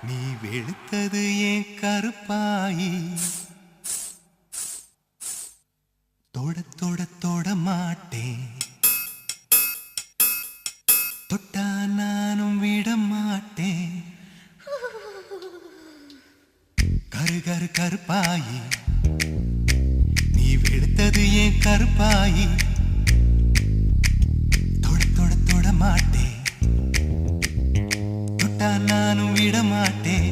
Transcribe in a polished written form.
நீ வெளுத்தது ஏன் கருப்பாயி தொட தொட தொட மாட்டேன் தொட்டா நானும் விட மாட்டேன் கரு கரு கருப்பாயி நீ வெளுத்தது ஏன் கருப்பாயி தொட தொட தொட மாட்டேன் தொட்டா நானும் விட மாட்டேன்